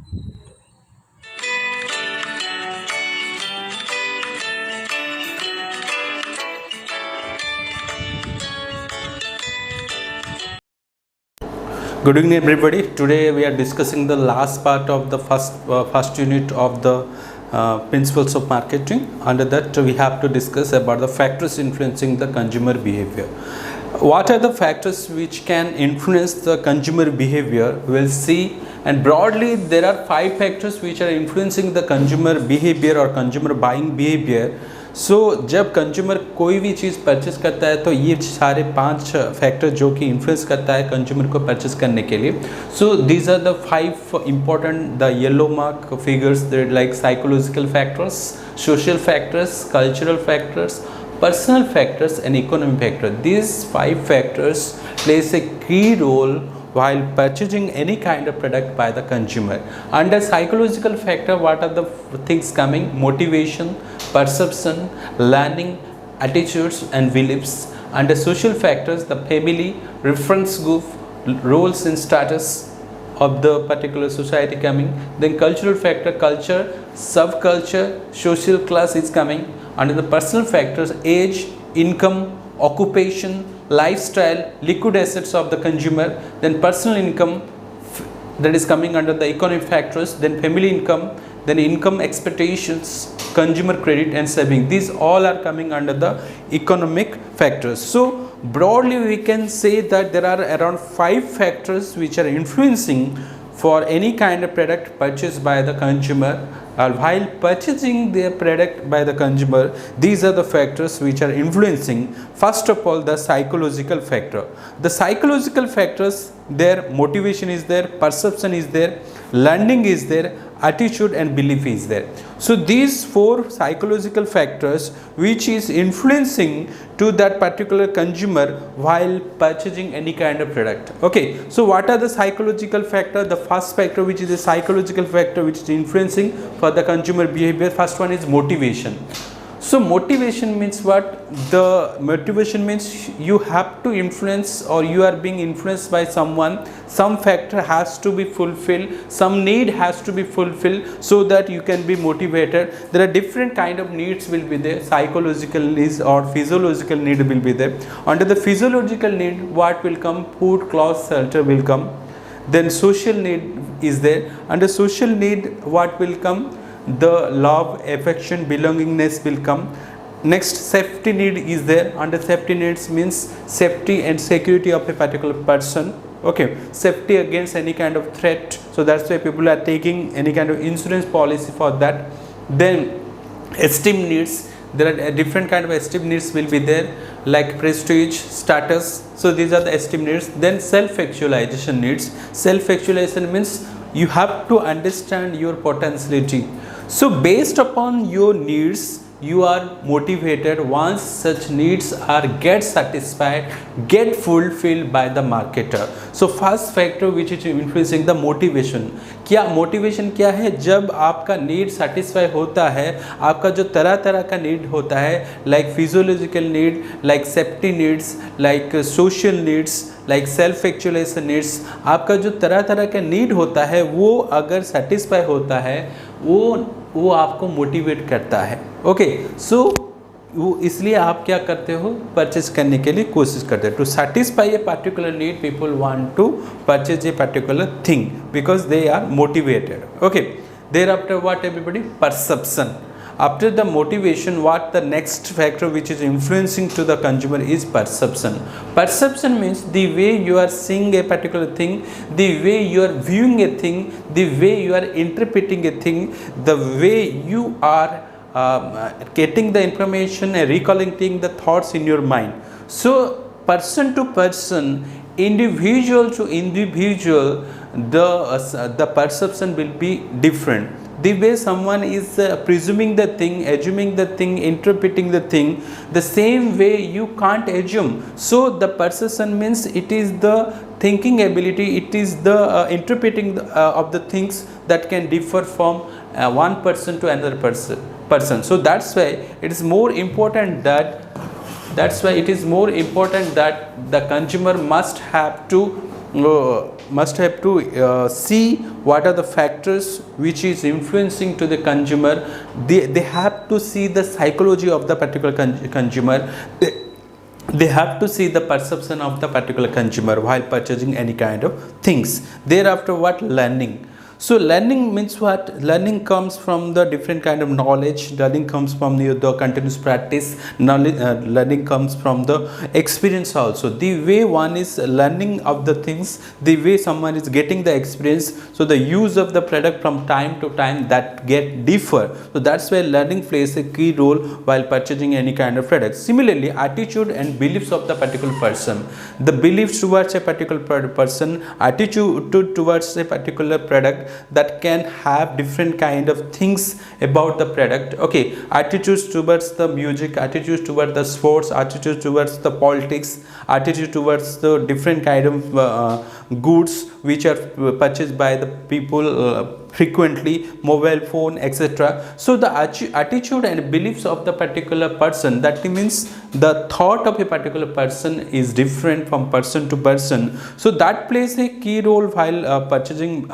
Good evening, everybody. Today we are discussing the last part of the first unit of the principles of marketing. Under that, we have to discuss about the factors influencing the consumer behavior. What are the factors which can influence the consumer behavior? We'll see. And broadly, there are 5 factors which are influencing the consumer behavior or consumer buying behavior. सो जब consumer कोई भी चीज़ purchase करता है तो ये सारे 5 factor जो कि इन्फ्लुएंस करता है कंज्यूमर को परचेस करने के लिए. So these are the 5 important the yellow mark figures like psychological factors, social factors, cultural factors, personal factors and economic factor. These 5 factors plays a key role while purchasing any kind of product by the consumer. Under psychological factor, what are the things coming? Motivation, perception, learning, attitudes and beliefs. Under social factors, the family, reference group, roles and status of the particular society coming. Then cultural factor, culture, subculture, social class is coming. Under the personal factors, age, income, occupation, lifestyle, liquid assets of the consumer. Then personal income, that is coming under the economic factors. Then family income, then income expectations, consumer credit and saving. These all are coming under the economic factors. So broadly we can say that there are around 5 factors which are influencing for any kind of product purchased by the consumer. While purchasing their product by the consumer, these are the factors which are influencing. First of all, the psychological factor. The psychological factors, their motivation is there, perception is there, learning is there, attitude and belief is there. So these 4 psychological factors which is influencing to that particular consumer while purchasing any kind of product. Okay, so what are the psychological factor? The first factor which is a psychological factor which is influencing for the consumer behavior, first one is motivation. So motivation means what? The motivation means you have to influence or you are being influenced by someone. Some factor has to be fulfilled, some need has to be fulfilled so that you can be motivated. There are different kind of needs will be there. Psychological needs or physiological need will be there. Under the physiological need, what will come? Food, clothes, shelter will come. Then social need is there. Under social need, what will come? The love, affection, belongingness will come. Next, safety need is there. Under safety needs means safety and security of a particular person. Okay, safety against any kind of threat. So that's why people are taking any kind of insurance policy for that. Then esteem needs. There are different kind of esteem needs will be there, like prestige, status. So these are the esteem needs. Then self-actualization needs. Self-actualization means you have to understand your potentiality. So based upon your needs, you are motivated. Once such needs are get satisfied, get fulfilled by the marketer. So first factor which is influencing the motivation. क्या motivation क्या है? जब आपका need satisfy होता है, आपका जो तरह तरह का नीड होता है, like physiological need, like safety needs, like social needs, like self actualisation needs, आपका जो तरह तरह का नीड होता है वो अगर सेटिस्फाई होता है वो आपको मोटिवेट करता है. ओके, सो वो इसलिए आप क्या करते हो? परचेज करने के लिए कोशिश करते हो. To satisfy a particular need, people want to purchase a particular thing because they are motivated. Okay, thereafter what everybody? Perception. After the motivation, what the next factor which is influencing to the consumer is perception. Perception means the way you are seeing a particular thing, the way you are viewing a thing, the way you are interpreting a thing, the way you are getting the information and recollecting the thoughts in your mind. So person to person, individual to individual, the perception will be different. The way someone is presuming the thing, assuming the thing, interpreting the thing, the same way you can't assume. So the perception means it is the thinking ability, it is the interpreting of the things that can differ from one person to another person. So that's why it is more important that That's why it is more important that the consumer must have to see what are the factors which is influencing to the consumer. They have to see the psychology of the particular consumer. They have to see the perception of the particular consumer while purchasing any kind of things. Thereafter, what? Learning. So learning means what? Learning comes from the different kind of knowledge. Learning comes from the continuous practice. Knowledge, learning comes from the experience also. The way one is learning of the things, the way someone is getting the experience. So the use of the product from time to time that get differ. So that's why learning plays a key role while purchasing any kind of product. Similarly, attitude and beliefs of the particular person. The beliefs towards a particular person, attitude towards a particular product, that can have different kind of things about the product. Okay, attitudes towards the music, attitudes towards the sports, attitudes towards the politics, attitude towards the different kind of goods which are purchased by the people frequently, mobile phone, etc. So the attitude and beliefs of the particular person, that means the thought of a particular person is different from person to person. So that plays a key role while purchasing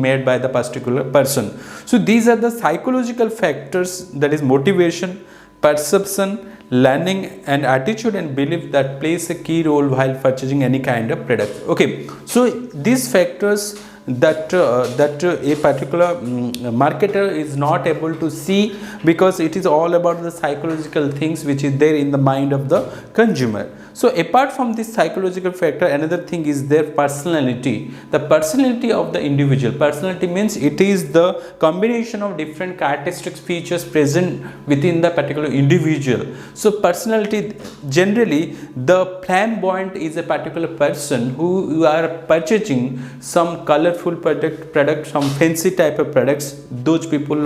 made by the particular person. So these are the psychological factors, that is motivation, perception, learning and attitude and belief, that plays a key role while purchasing any kind of product. Okay, so these factors that a particular marketer is not able to see, because it is all about the psychological things which is there in the mind of the consumer. So apart from this psychological factor, another thing is their personality. The personality of the individual. Personality means it is the combination of different characteristics, features present within the particular individual. So personality, generally the flamboyant is a particular person who are purchasing some colorful product, some fancy type of products. Those people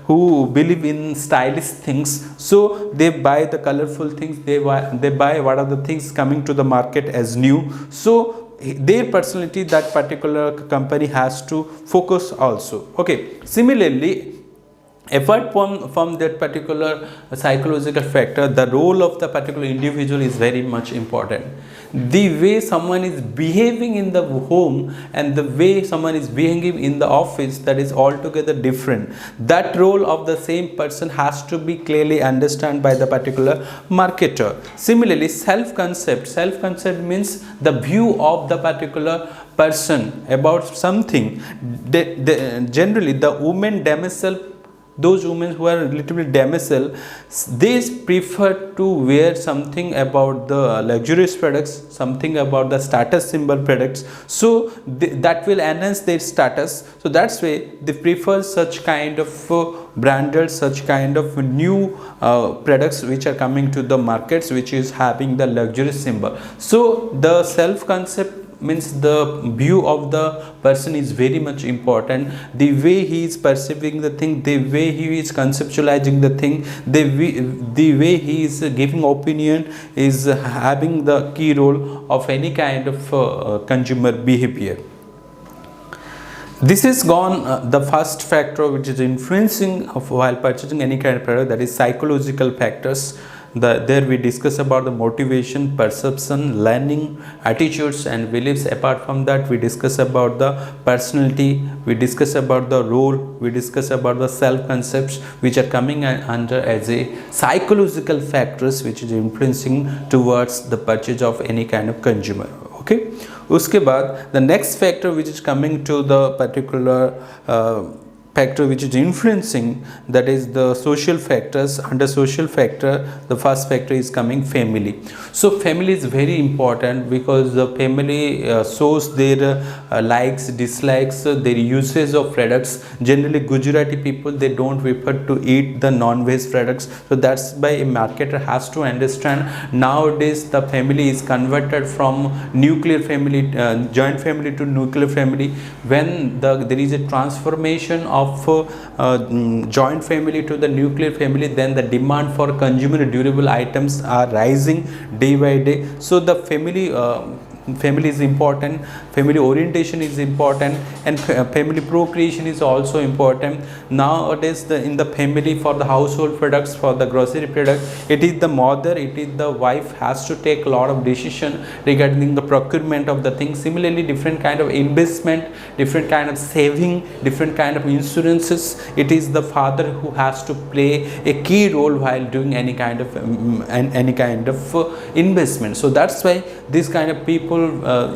who believe in stylish things, so they buy the colorful things, they buy what are the things coming to the market as new. So their personality, that particular company has to focus also. Okay, similarly, apart from that particular psychological factor, the role of the particular individual is very much important. The way someone is behaving in the home and the way someone is behaving in the office, that is altogether different. That role of the same person has to be clearly understood by the particular marketer. Similarly, self-concept. Self-concept means the view of the particular person about something. Generally, the women demoiselle, those women who are a little bit demoiselle, they prefer to wear something about the luxurious products, something about the status symbol products, so that will enhance their status. So that's why they prefer such kind of branded, such kind of new products which are coming to the markets, which is having the luxurious symbol. So the self concept means the view of the person is very much important. The way he is perceiving the thing, the way he is conceptualizing the thing, the way he is giving opinion is having the key role of any kind of consumer behavior. This is gone the first factor which is influencing of while purchasing any kind of product, that is psychological factors. There we discuss about the motivation, perception, learning, attitudes and beliefs. Apart from that, we discuss about the personality, we discuss about the role, we discuss about the self concepts which are coming under as a psychological factors which is influencing towards the purchase of any kind of consumer. Okay, uske baad the next factor which is coming to the particular factor which is influencing, that is the social factors. Under social factor, the first factor is coming family. So family is very important because the family shows their likes, dislikes, their usage of products. Generally Gujarati people, they don't prefer to eat the non-veg products, so that's why a marketer has to understand. Nowadays the family is converted from nuclear family, joint family to nuclear family. When there is a transformation of joint family to the nuclear family, then the demand for consumer durable items are rising day by day. So the family family is important, family orientation is important, and family procreation is also important. Nowadays in the family, for the household products, for the grocery product, it is the mother, it is the wife has to take a lot of decision regarding the procurement of the things. Similarly, different kind of investment, different kind of saving, different kind of insurances, it is the father who has to play a key role while doing any kind of investment. So that's why this kind of people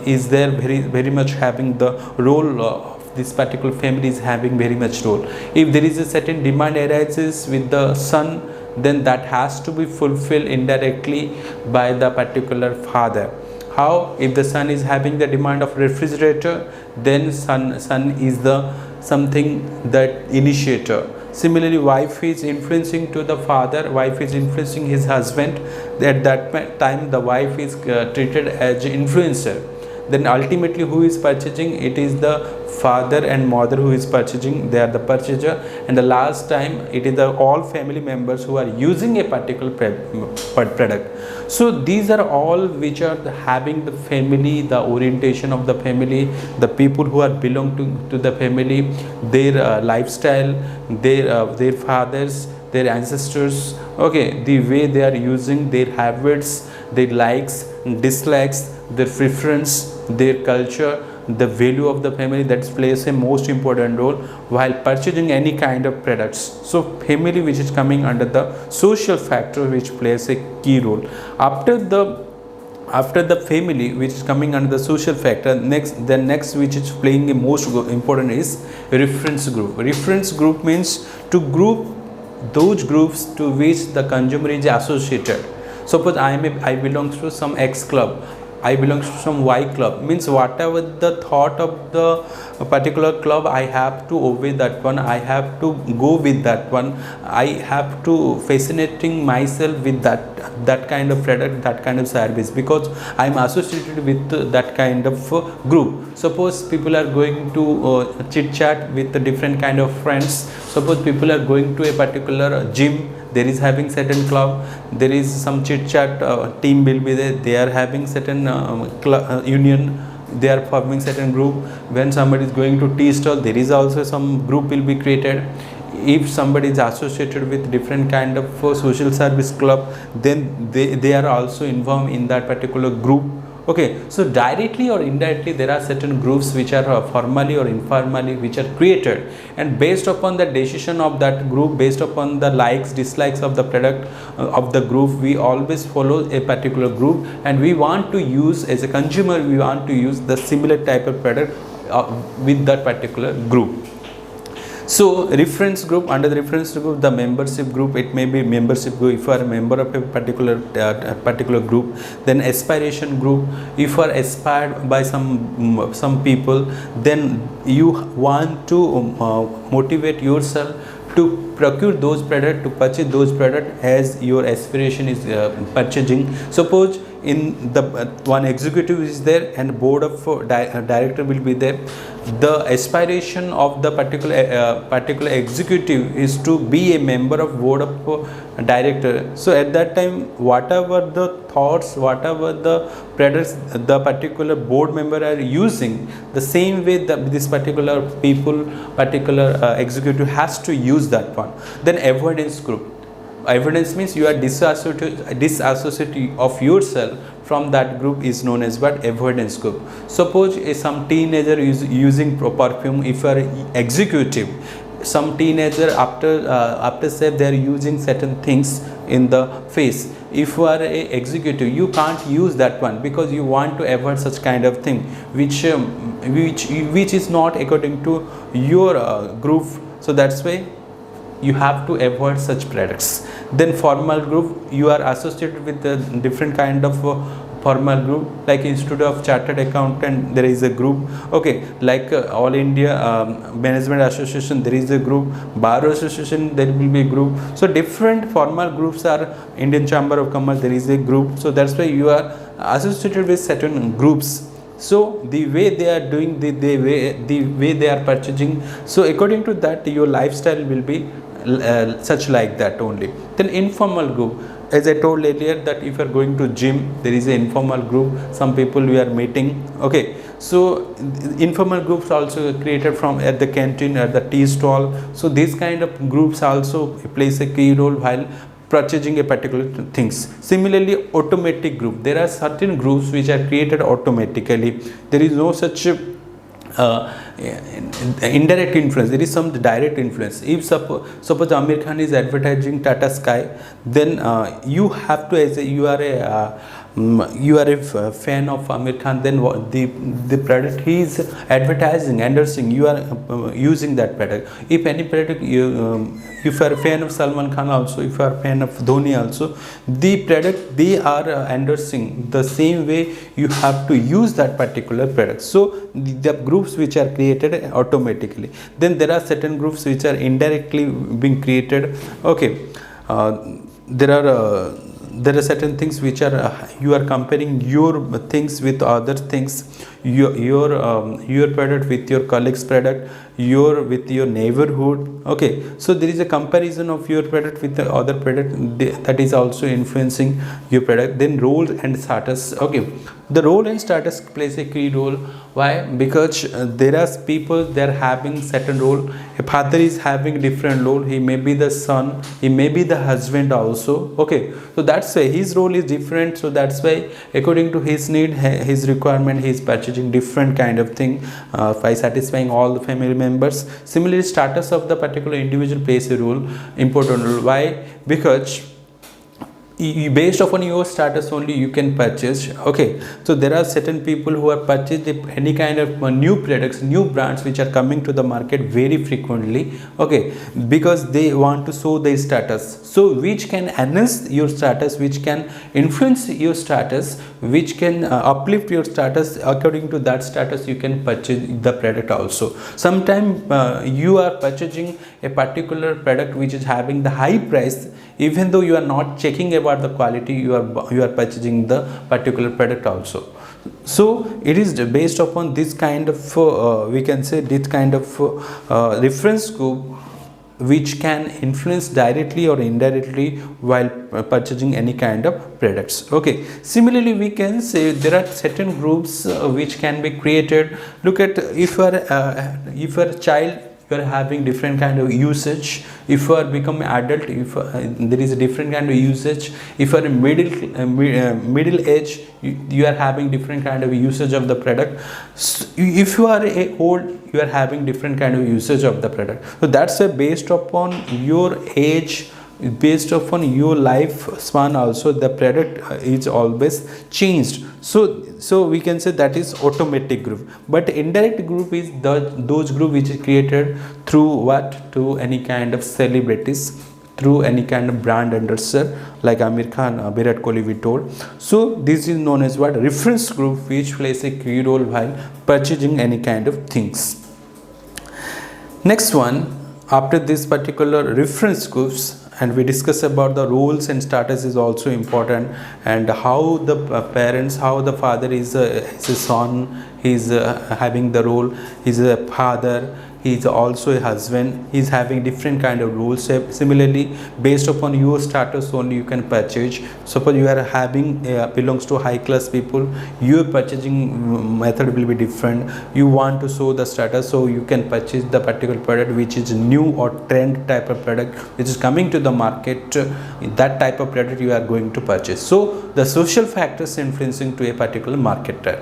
is there very much having the role of this particular family is having very much role. If there is a certain demand arises with the son, then that has to be fulfilled indirectly by the particular father. How? If the son is having the demand of refrigerator, then son is the something that initiator. Similarly, wife is influencing to the father, wife is influencing his husband. At that time the wife is treated as influencer. Then ultimately who is purchasing? It is the father and mother who is purchasing, they are the purchaser. And the last time it is the all family members who are using a particular product. So these are all which are having the family, the orientation of the family, the people who are belong to the family, their lifestyle, their fathers, their ancestors, okay, the way they are using, their habits, their likes, dislikes, their preference, their culture, the value of the family, that plays a most important role while purchasing any kind of products. So family which is coming under the social factor which plays a key role. After the family which is coming under the social factor, next which is playing a most important is reference group. Reference group means to group those groups to which the consumer is associated. Suppose I belong to some X club, I belong to some Y club, means whatever the thought of the particular club, I have to obey that one, I have to go with that one, I have to fascinating myself with that kind of product, that kind of service, because I am associated with that kind of group. Suppose people are going to chit chat with the different kind of friends. Suppose people are going to a particular gym, there is having certain club, there is some chit chat team will be there, they are having certain union, they are forming certain group. When somebody is going to tea stall, there is also some group will be created. If somebody is associated with different kind of social service club, then they are also involved in that particular group. Okay, so directly or indirectly there are certain groups which are formally or informally which are created, and based upon the decision of that group, based upon the likes dislikes of the product of the group, we always follow a particular group, and we want to use, as a consumer, we want to use the similar type of product with that particular group. So reference group, under the reference group, the membership group, it may be membership group if you are a member of a particular group. Then aspiration group, if you are aspired by some people, then you want to motivate yourself to procure those products, to purchase those products as your aspiration is purchasing. Suppose in the one executive is there and board of director will be there. The aspiration of the particular executive is to be a member of board of director. So at that time, whatever the thoughts, whatever the products the particular board member are using, the same way that this particular executive has to use that one. Then avoidance group. Avoidance means you are disassociating of yourself from that group is known as what? Avoidance group. Suppose some teenager is using perfume. If you are executive, some teenager after say they are using certain things in the face. If you are a executive, you can't use that one because you want to avoid such kind of thing which is not according to your group. So that's why you have to avoid such products. Then formal group, you are associated with the different kind of formal group, like Institute of Chartered Accountant, there is a group. Okay, like All India Management Association, there is a group. Bar Association, there will be a group. So different formal groups are Indian Chamber of Commerce, there is a group. So that's why you are associated with certain groups. So the way they are doing, the way they are purchasing, so according to that your lifestyle will be such like that only. Then informal group, as I told earlier that if you are going to gym, there is an informal group, some people we are meeting. Okay, so informal groups also created from at the canteen, at the tea stall. So these kind of groups also plays a key role while purchasing a particular things. Similarly, automatic group, there are certain groups which are created automatically. There is no such uh, indirect influence, there is some direct influence. If suppose Amir Khan is advertising Tata Sky, then you have to, as a, you are a fan of Amir Khan, then what the product he is advertising, endorsing, you are using that product. If any product you if you are a fan of Salman Khan also, if you are a fan of Dhoni also, the product they are endorsing, the same way you have to use that particular product. So the groups which are created automatically. Then there are certain groups which are indirectly being created. Okay, there are certain things which are you are comparing your things with other things, your product with your colleague's product, with your neighborhood. Okay, so there is a comparison of your product with the other product, that is also influencing your product. Then role and status. Okay, the role and status plays a key role. Why? Because there are people, they are having certain role. A father is having different role, he may be the son, he may be the husband also. Okay, so that's why his role is different. So that's why according to his need, his requirement, he is purchasing different kind of thing by satisfying all the family members. Similarly, status of the particular individual plays a role, important role. Why? Because based upon your status only you can purchase. Okay, so there are certain people who are purchased any kind of new products, new brands which are coming to the market very frequently. Okay, because they want to show their status, so which can enhance your status, which can influence your status, which can uplift your status. According to that status you can purchase the product also. Sometimes you are purchasing a particular product which is having the high price, even though you are not checking about the quality, you are purchasing the particular product also. So it is based upon this kind of we can say this kind of reference group which can influence directly or indirectly while purchasing any kind of products. Okay, similarly we can say there are certain groups which can be created. Look at, if you are a child, you are having different kind of usage. If you are become adult, if there is a different kind of usage. If you are in middle age, you are having different kind of usage of the product. If you are old, you are having different kind of usage of the product. So that's based upon your age, based upon your lifespan also, the product is always changed. So we can say that is automatic group. But indirect group is those group which is created through what? Through any kind of celebrities, through any kind of brand endorser like Amir Khan, Virat Kohli we told. So this is known as what? Reference group, which plays a key role while purchasing any kind of things. Next one, after this particular reference groups, and we discuss about the roles and status is also important, and how the parents, how the father is a son, he is having the role, he is a father, he is also a husband, he is having different kind of roles. Similarly, based upon your status only you can purchase. Suppose you are having belongs to high class people, your purchasing method will be different. You want to show the status, so you can purchase the particular product which is new or trend type of product which is coming to the market. That type of product you are going to purchase. So the social factors influencing to a particular marketer,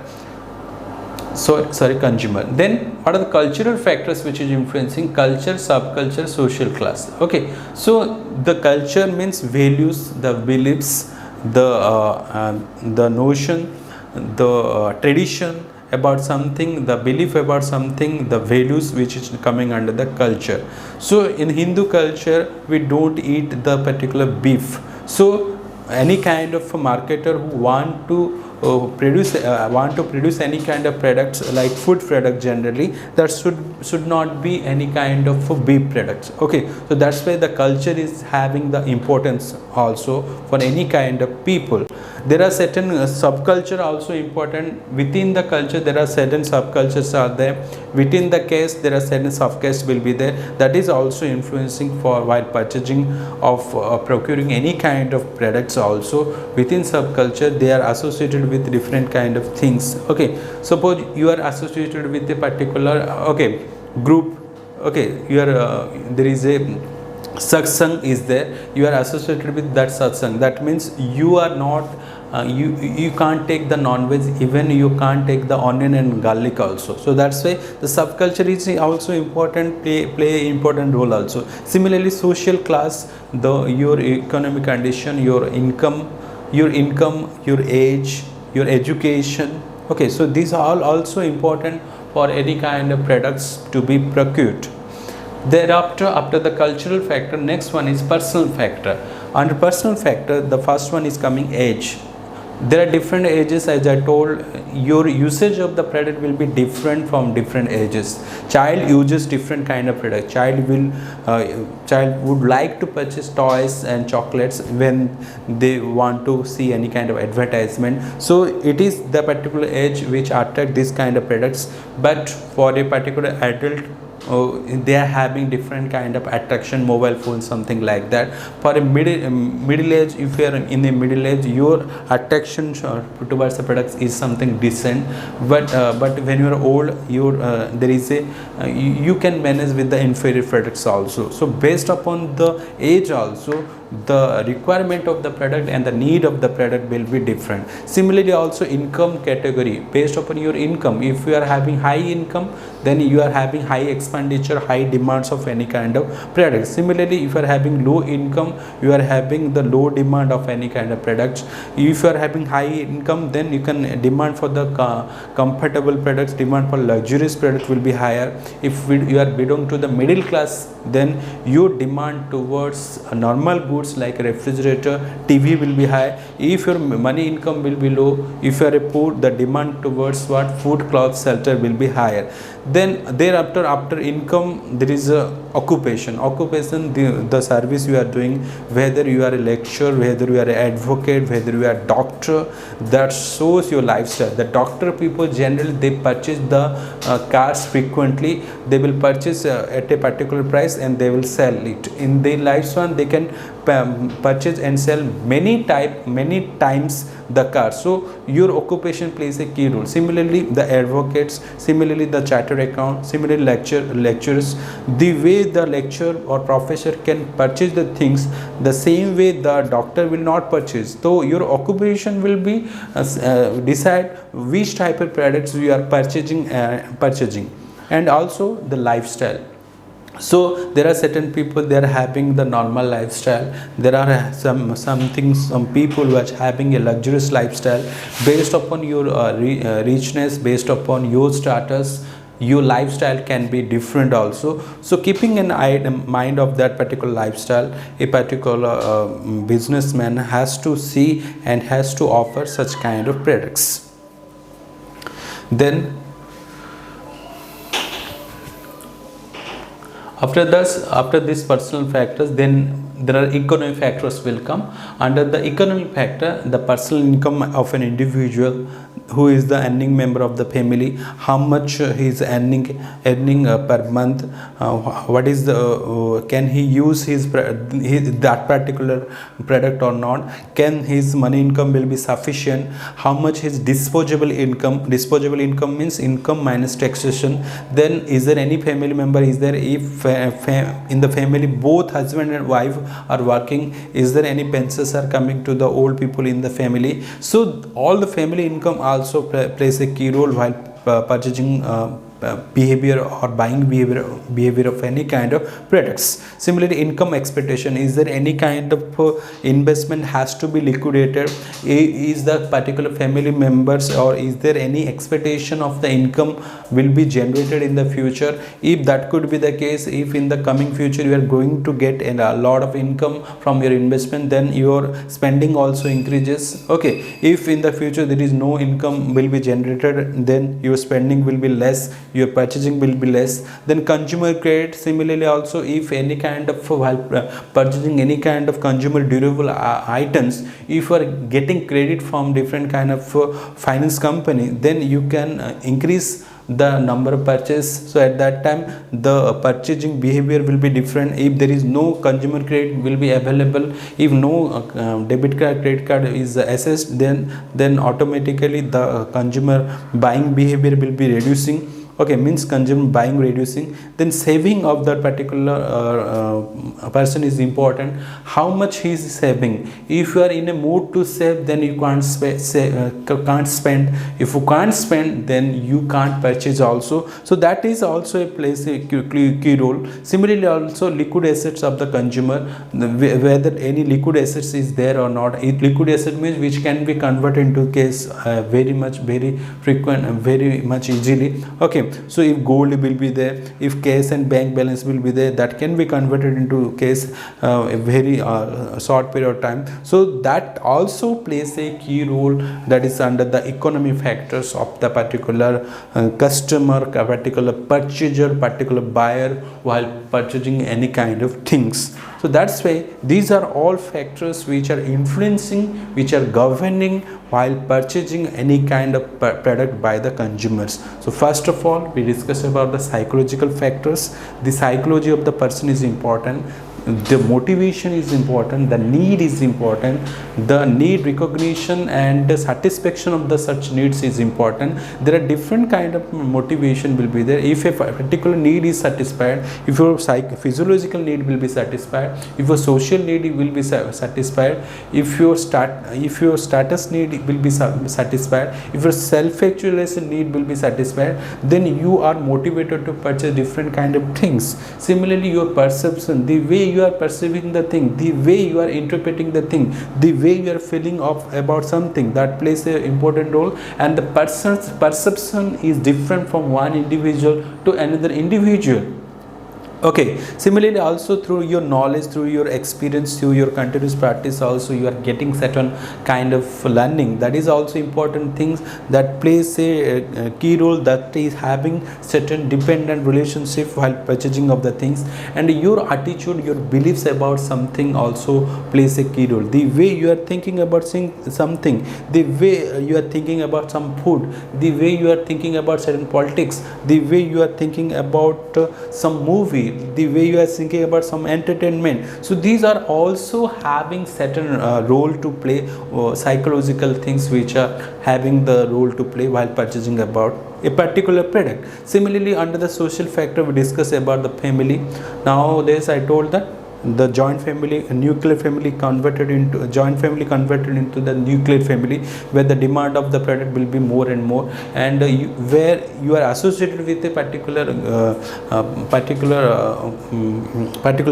consumer. Then what are the cultural factors which is influencing? Culture, subculture, social class. Okay, so the culture means values, the beliefs, the notion, the tradition about something, the belief about something, the values which is coming under the culture. So in Hindu culture we don't eat the particular beef. So any kind of a marketer who want to produce any kind of products like food product, generally that should not be any kind of beef products. Okay, so that's why the culture is having the importance also for any kind of people. There are certain subculture also important. Within the culture there are certain subcultures are there. Within the caste there are certain subcastes will be there. That is also influencing for while purchasing of procuring any kind of products. Also within subculture they are associated with different kind of things. Okay, suppose you are associated with a particular group. Okay, you are there is a satsang is there, you are associated with that satsang. That means you are not you can't take the non-veg, even you can't take the onion and garlic also. So that's why the subculture is also important, play important role also. Similarly, social class, your economic condition, your income, your age, your education. Okay, so these are all also important for any kind of products to be procured. Thereafter, after the cultural factor, next one is personal factor. Under personal factor, the first one is coming age. There are different ages, as I told. Your usage of the product will be different from different ages. Child uses different kind of product. Child would like to purchase toys and chocolates when they want to see any kind of advertisement. So it is the particular age which attract this kind of products. But for a particular adult, they are having different kind of attraction, mobile phone, something like that. For a middle age, if you are in the middle age, your attraction towards the products is something decent. But when you are old, there is a you can manage with the inferior products also. So based upon the age also, the requirement of the product and the need of the product will be different. Similarly, also income category, based upon your income. If you are having high income, then you are having high expenditure, high demands of any kind of product. Similarly, if you are having low income, you are having the low demand of any kind of products. If you are having high income, then you can demand for the comfortable products, demand for luxurious products will be higher. If you are belong to the middle class, then your demand towards normal goods like a refrigerator, TV will be high. If your money income will be low, if you are a poor, the demand towards what food, clothes, shelter will be higher. Then thereafter, after income, there is a occupation. The service you are doing, whether you are a lecturer, whether you are an advocate, whether you are a doctor, that shows your lifestyle. The doctor people generally they purchase the cars frequently. They will purchase at a particular price and they will sell it. In their lifespan, they can purchase and sell many times the car. So your occupation plays a key role. Similarly, the advocates, similarly the chartered account, similarly lecturers, the way the lecturer or professor can purchase the things, the same way the doctor will not purchase. So your occupation will be decide which type of products you are purchasing, and also the lifestyle. So there are certain people, they are having the normal lifestyle. There are some people who are having a luxurious lifestyle. Based upon your richness, based upon your status, your lifestyle can be different also. So keeping an eye in mind of that particular lifestyle, a particular businessman has to see and has to offer such kind of products. Then after this personal factors, then there are economic factors will come. Under the economic factor, the personal income of an individual, who is the earning member of the family, how much he is earning per month, what is the can he use that particular product or not, can his money income will be sufficient, how much his disposable income means income minus taxation. Then is there any family member, is there, if in the family both husband and wife are working, is there any pensions are coming to the old people in the family. So all the family income also plays a key role while purchasing behavior or buying behavior of any kind of products. Similarly, income expectation, is there any kind of investment has to be liquidated, is the particular family members, or is there any expectation of the income will be generated in the future. If that could be the case, if in the coming future you are going to get a lot of income from your investment, then your spending also increases. Okay, if in the future there is no income will be generated, then your spending will be less, your purchasing will be less. Then consumer credit, similarly also, if any kind of while purchasing any kind of consumer durable items, if you are getting credit from different kind of finance company, then you can increase the number of purchase. So at that time the purchasing behavior will be different. If there is no consumer credit will be available, if no debit card, credit card is assessed, then automatically the consumer buying behavior will be reducing. Okay, means consumer buying reducing. Then saving of that particular person is important. How much he is saving? If you are in a mood to save, then you can't spend. If you can't spend, then you can't purchase also. So that is also a plays a key role. Similarly also liquid assets of the consumer, whether any liquid assets is there or not. Liquid asset means which can be converted into cash very frequent, very much easily. Okay, so if gold will be there, if cash and bank balance will be there, that can be converted into cash a very short period of time. So that also plays a key role, that is under the economy factors of the particular customer, particular purchaser, particular buyer while purchasing any kind of things. So that's why these are all factors which are influencing, which are governing while purchasing any kind of product by the consumers. So first of all, we discuss about the psychological factors. The psychology of the person is important. The motivation is important, the need is important, the need recognition and the satisfaction of the such needs is important. There are different kind of motivation will be there. If a particular need is satisfied, if your physiological need will be satisfied, if your social need will be satisfied, if your status need will be satisfied, if your self-actualization need will be satisfied, then you are motivated to purchase different kind of things. Similarly, your perception, the way you are perceiving the thing, the way you are interpreting the thing, the way you are feeling of about something, that plays an important role. And the person's perception is different from one individual to another individual. Okay, similarly also through your knowledge, through your experience, through your continuous practice also you are getting certain kind of learning. That is also important things that plays a key role, that is having certain dependent relationship while purchasing of the things. And your attitude, your beliefs about something also plays a key role. The way you are thinking about something, the way you are thinking about some food, the way you are thinking about certain politics, the way you are thinking about some movie, the way you are thinking about some entertainment. So these are also having certain role to play, psychological things which are having the role to play while purchasing about a particular product. Similarly, under the social factor, we discuss about the family. Nowadays I told that the joint family, nuclear family converted into the nuclear family, where the demand of the product will be more and more, and where you are associated with a particular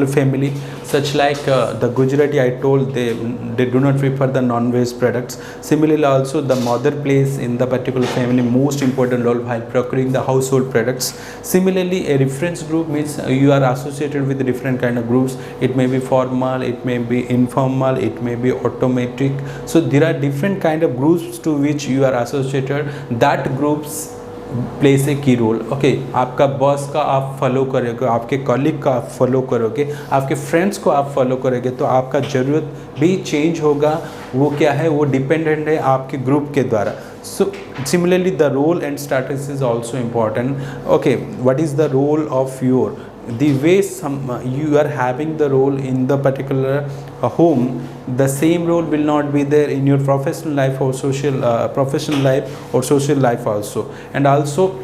family, such like the Gujarati I told, they do not prefer the non-veg products. Similarly also the mother plays in the particular family most important role while procuring the household products. Similarly, a reference group means you are associated with different kind of groups. It may be formal, it may be informal, it may be automatic. So there are different kind of groups to which you are associated. That groups plays a key role. Okay, आपका boss का आप follow करोगे, आपके colleague का आप follow करोगे, आपके friends को आप फॉलो करोगे, तो आपका ज़रूरत भी चेंज होगा. वो क्या है, वो डिपेंडेंट है आपके ग्रुप के द्वारा. So similarly the role and status is also important. Okay, what is the role of the way you are having the role in the particular home, the same role will not be there in your professional life or professional life or social life also. And also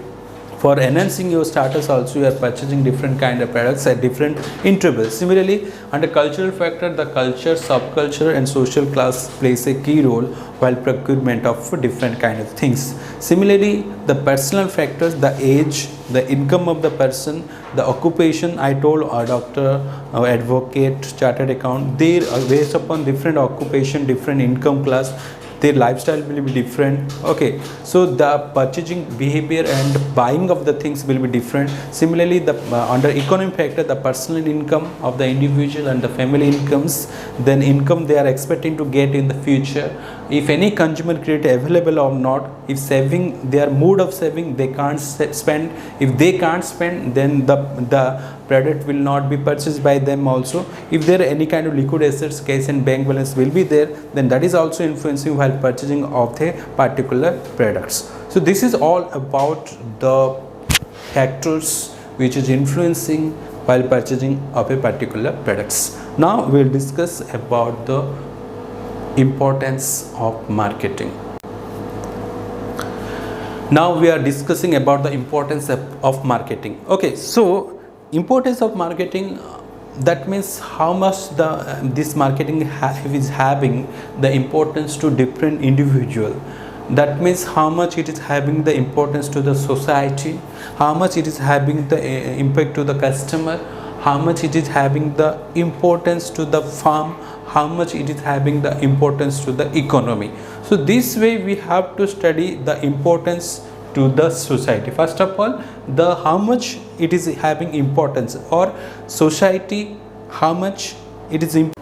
for enhancing your status also, you are purchasing different kind of products at different intervals. Similarly, under cultural factor, the culture, subculture and social class plays a key role while procurement of different kind of things. Similarly, the personal factors, the age, the income of the person, the occupation, I told a doctor, advocate, chartered accountant, they are based upon different occupation, different income class, their lifestyle will be different. Okay, so the purchasing behavior and buying of the things will be different. Similarly, the under economic factor, the personal income of the individual and the family incomes, then income they are expecting to get in the future, if any consumer credit available or not, if saving, their mood of saving, they can't spend. If they can't spend, then the product will not be purchased by them also. If there are any kind of liquid assets, cash and bank balance will be there, then that is also influencing while purchasing of the particular products. So this is all about the factors which is influencing while purchasing of a particular products. Now we will discuss about the importance of marketing. Now we are discussing about the importance of marketing. Okay, so importance of marketing, that means how much this marketing is having the importance to different individual. That means how much it is having the importance to the society, how much it is having the impact to the customer, how much it is having the importance to the farm, how much it is having the importance to the economy. So this way we have to study the importance to the society. First of all, the how much it is having importance, or society how much it is important.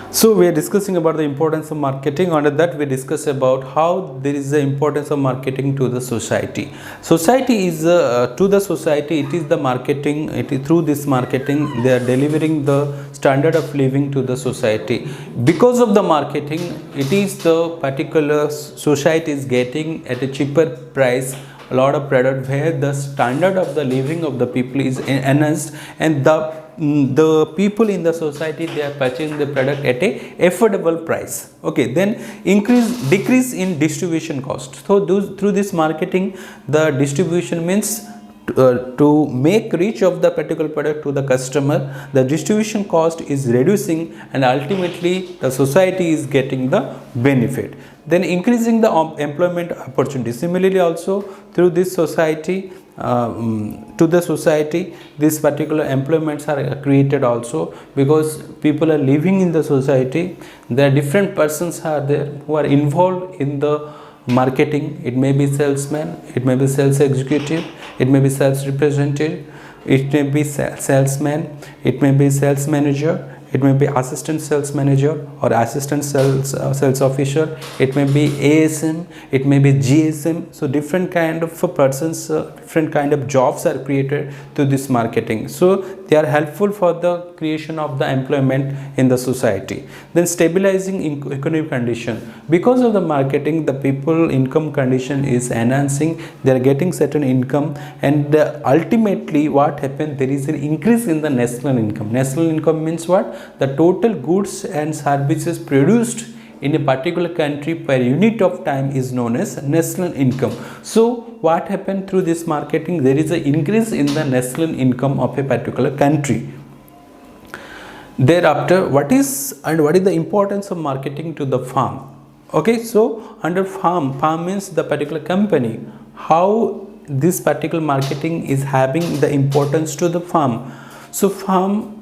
So we are discussing about the importance of marketing. Under that we discuss about how there is the importance of marketing to the society. Society is to the society, it is the marketing, it is through this marketing they are delivering the standard of living to the society. Because of the marketing, it is the particular society is getting at a cheaper price a lot of product where the standard of the living of the people is enhanced, and the people in the society, they are purchasing the product at a affordable price. Okay, then decrease in distribution cost. So through this marketing, the distribution means to make reach of the particular product to the customer, the distribution cost is reducing, and ultimately the society is getting the benefit. Then increasing the employment opportunity. Similarly also through this society, to the society, these particular employments are created also, because people are living in the society. There are different persons are there who are involved in the marketing. It may be salesman, it may be sales executive, it may be sales representative, it may be salesman, it may be sales manager, it may be assistant sales manager or assistant sales officer, it may be ASM, it may be GSM. So different kind of persons, different kind of jobs are created through this marketing. So they are helpful for the creation of the employment in the society. Then stabilizing economic condition. Because of the marketing, the people income condition is enhancing, they are getting certain income, and ultimately what happened, there is an increase in the national income. National income means what? The total goods and services produced in a particular country per unit of time is known as national income. So what happened through this marketing, there is an increase in the national income of a particular country. Thereafter, what is the importance of marketing to the farm? Okay, so under farm means the particular company, how this particular marketing is having the importance to the farm. So farm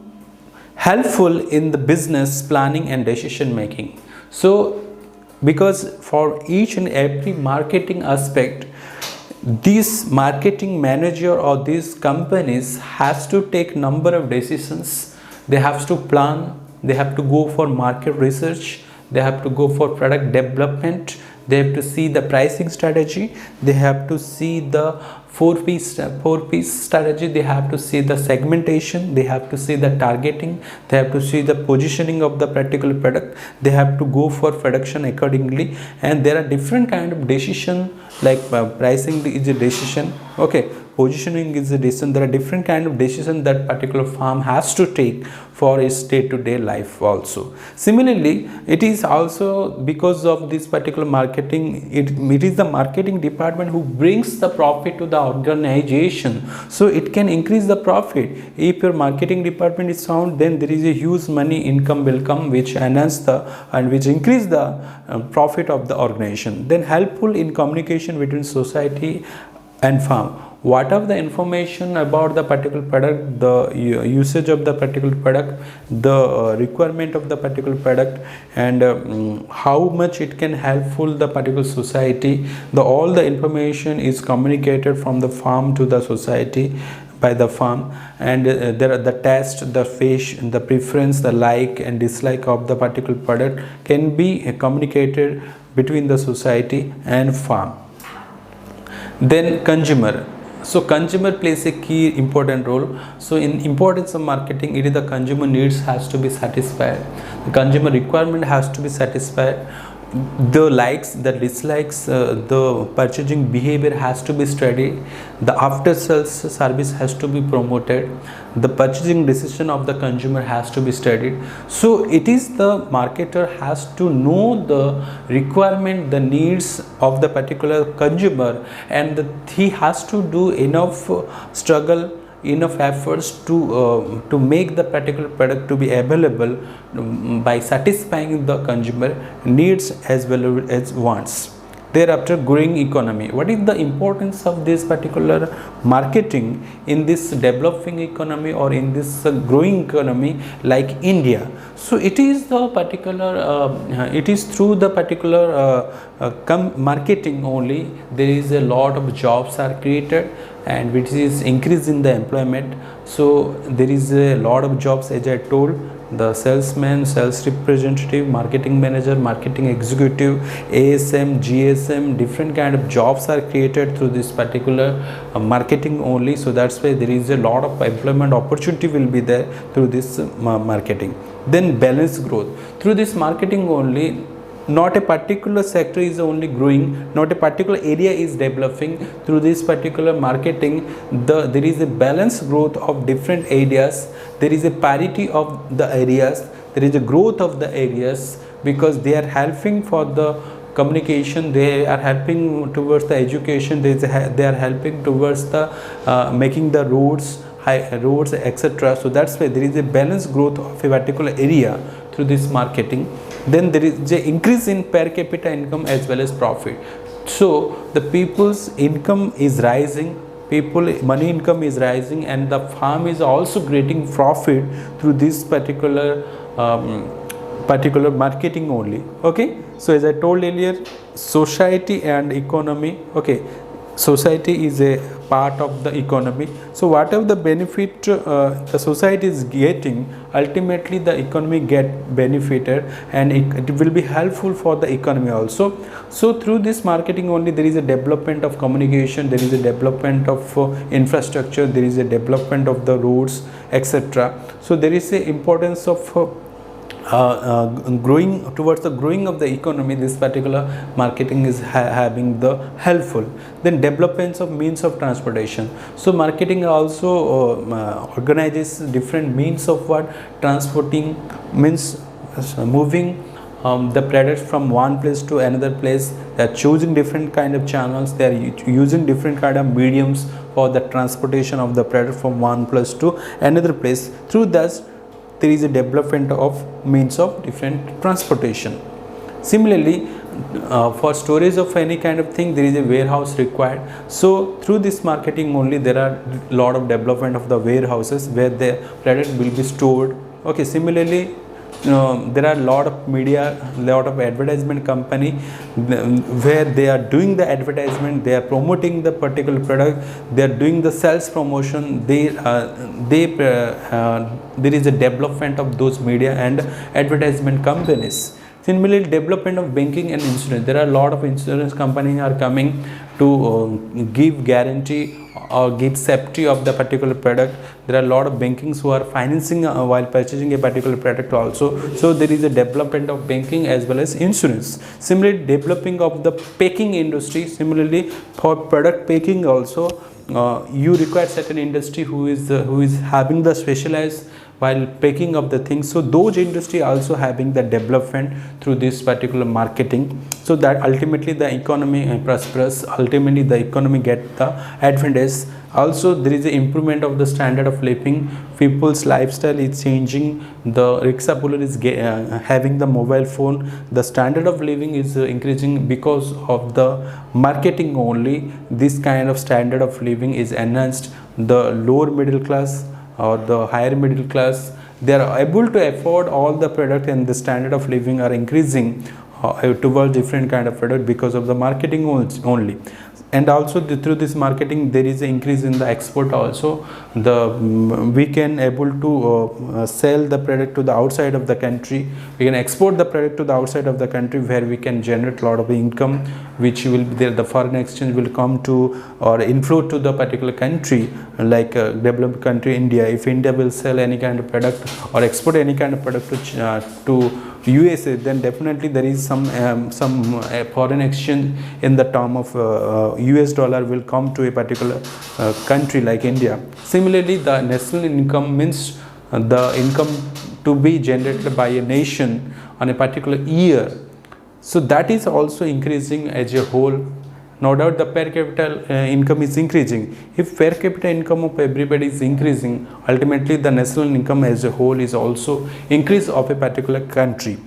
helpful in the business planning and decision making. So because for each and every marketing aspect, this marketing manager or these companies has to take number of decisions. They have to plan, they have to go for market research, they have to go for product development, they have to see the pricing strategy, they have to see the four-piece strategy, they have to see the segmentation, they have to see the targeting, they have to see the positioning of the particular product, they have to go for production accordingly. And there are different kind of decision, like pricing is a decision, okay, positioning is a decision. There are different kind of decision that particular farm has to take for its day-to-day life also. Similarly, it is also because of this particular marketing, it is the marketing department who brings the profit to the organization. So it can increase the profit. If your marketing department is sound, then there is a huge money income will come, which enhance which increase the profit of the organization. Then helpful in communication between society and farm. What are the information about the particular product, the usage of the particular product, the requirement of the particular product, and how much it can helpful the particular society. All the information is communicated from the farm to the society by the farm, and there are the taste, the fish, the preference, the like and dislike of the particular product can be communicated between the society and farm. Then consumer. So consumer plays a key important role. So in importance of marketing, it is the consumer needs has to be satisfied, the consumer requirement has to be satisfied, the likes, the dislikes, the purchasing behavior has to be studied, the after sales service has to be promoted, the purchasing decision of the consumer has to be studied. So it is the marketer has to know the requirement, the needs of the particular consumer, and he has to do enough struggle, enough efforts to make the particular product to be available by satisfying the consumer needs as well as wants. Thereafter, growing economy. What is the importance of this particular marketing in this developing economy or in this growing economy like India? So it is the particular it is through the particular marketing only there is a lot of jobs are created, and which is increase in the employment. So there is a lot of jobs, as I told, the salesman, sales representative, marketing manager, marketing executive, ASM, GSM, different kind of jobs are created through this particular marketing only. So that's why there is a lot of employment opportunity will be there through this marketing. Then balance growth through this marketing only. Not a particular sector is only growing, not a particular area is developing. Through this particular marketing, there is a balanced growth of different areas, there is a parity of the areas, there is a growth of the areas, because they are helping for the communication, they are helping towards the education, they are helping towards the making the roads, roads, etc. So that's why there is a balanced growth of a particular area through this marketing. Then there is an increase in per capita income as well as profit. So the people's income is rising, money income is rising, and the farm is also getting profit through this particular marketing only. Okay, so as I told earlier, society and economy. Okay, society is a part of the economy. So whatever the benefit the society is getting, ultimately the economy get benefited, and it will be helpful for the economy also. So through this marketing only there is a development of communication, there is a development of infrastructure, there is a development of the roads, etc. So there is a importance of growing towards the growing of the economy. This particular marketing is having the helpful. Then developments of means of transportation. So marketing also organizes different means of what transporting means, moving the products from one place to another place. They are choosing different kind of channels, they are using different kind of mediums for the transportation of the product from one place to another place. Through that there is a development of means of different transportation. Similarly, for storage of any kind of thing, there is a warehouse required. So through this marketing only there are a lot of development of the warehouses where the product will be stored. Okay, similarly there are a lot of media, lot of advertisement company where they are doing the advertisement, they are promoting the particular product, they are doing the sales promotion, there is a development of those media and advertisement companies. Similarly, development of banking and insurance. There are a lot of insurance companies are coming to give guarantee or give safety of the particular product. There are a lot of bankings who are financing while purchasing a particular product also. So there is a development of banking as well as insurance. Similarly, developing of the packing industry. Similarly, for product packing also, you require certain industry who is having the specialized while packing of the things. So those industry also having the development through this particular marketing, so that ultimately the economy prospers, ultimately the economy get the advantage. Also there is a improvement of the standard of living, people's lifestyle is changing, the rickshaw puller is having the mobile phone, the standard of living is increasing because of the marketing only. This kind of standard of living is enhanced. The lower middle class or the higher middle class, they are able to afford all the product, and the standard of living are increasing towards different kind of product because of the marketing only. and also through this marketing there is an increase in the export also. We can able to sell the product to the outside of the country. We can export the product to the outside of the country, where we can generate a lot of income, which will be there. The foreign exchange will come to or inflow to the particular country, like developed country India. If India will sell any kind of product or export any kind of product to USA, then definitely there is some foreign exchange in the term of US dollar will come to a particular country like India. Similarly, the national income means the income to be generated by a nation on a particular year. So that is also increasing as a whole. No doubt the per capita income is increasing. If per capita income of everybody is increasing, ultimately the national income as a whole is also increase of a particular country.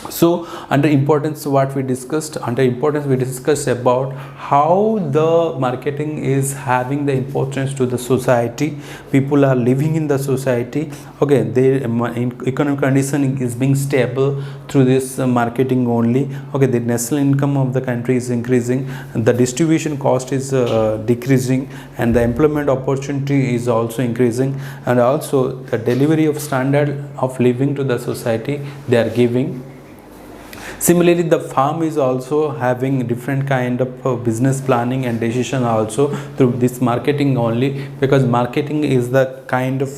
So under importance, what we discussed, we discussed about how the marketing is having the importance to the society. People are living in the society, okay, their economic condition is being stable through this marketing only, okay. The national income of the country is increasing, the distribution cost is decreasing, and the employment opportunity is also increasing, and also the delivery of standard of living to the society they are giving. Similarly, the farm is also having different kind of business planning and decision also through this marketing only, because marketing is the kind of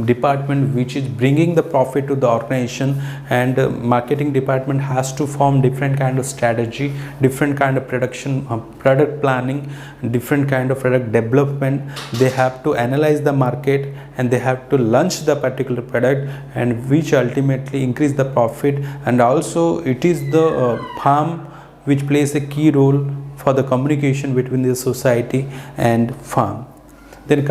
department which is bringing the profit to the organization, and marketing department has to form different kind of strategy, different kind of production, product planning, different kind of product development. They have to analyze the market and they have to launch the particular product, and which ultimately increase the profit. And also it is the farm which plays a key role for the communication between the society and farm. Then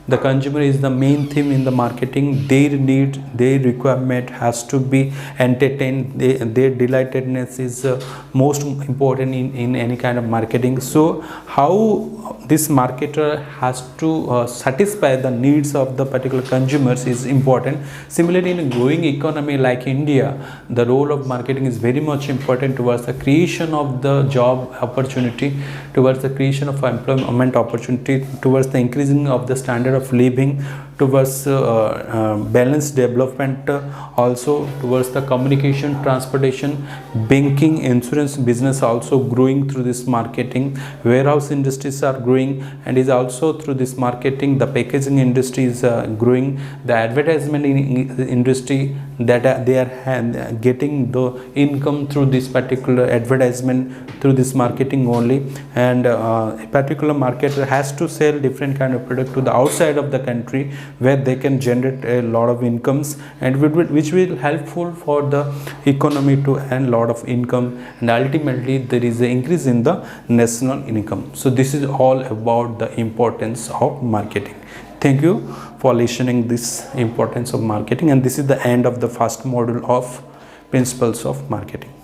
the consumer is the main theme in the marketing. Their need, their requirement has to be entertained. Their delightedness is most important in any kind of marketing. So how this marketer has to satisfy the needs of the particular consumers is important. Similarly, in a growing economy like India, the role of marketing is very much important towards the creation of the job opportunity, towards the creation of employment opportunity, towards the increasing of the standard of living, towards balanced development, also towards the communication, transportation, banking, insurance business also growing through this marketing. Warehouse industries are growing, and is also through this marketing. The packaging industry is growing. The advertisement industry, that they are getting the income through this particular advertisement, through this marketing only. And a particular marketer has to sell different kind of product to the outside of the country, where they can generate a lot of incomes, and which will helpful for the economy to earn lot of income, and ultimately there is an increase in the national income. So this is all about the importance of marketing. Thank you for listening this importance of marketing, and this is the end of the first module of principles of marketing.